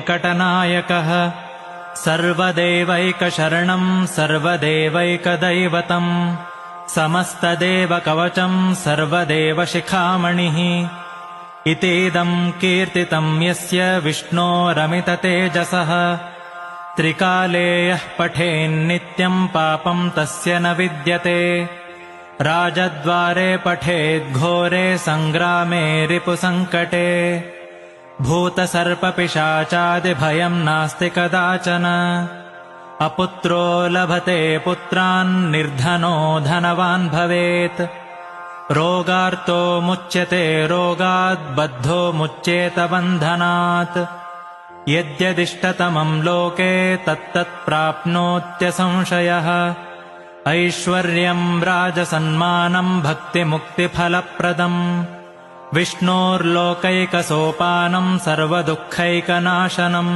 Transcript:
वेङ्कटनायकः सर्वदेवैकशरणं सर्वदेवैकदैवतं समस्तदेवकवचं सर्वदेवशिखामणिः इतीदं कीर्तितं यस्य विष्णोरमिततेजसः त्रिकाले यः पठेन्नित्यं पापं तस्य न विद्यते राजद्वारे पठेद्घोरे सङ्ग्रामे रिपुसङ्कटे भूतसर्पपिशाचादिभयं नास्ति कदाचन अपुत्रो लभते पुत्रान् निर्धनो धनवान् भवेत् रोगार्तो मुच्यते रोगात् बद्धो मुच्येत बन्धनात् यद्यदिष्टतमं लोके तत्तत् प्राप्नोत्यसंशयः ऐश्वर्यं राजसन्मानं भक्तिमुक्तिफलप्रदम् विष्णोर्लोकैकसोपानं सर्वदुःखैकनाशनम्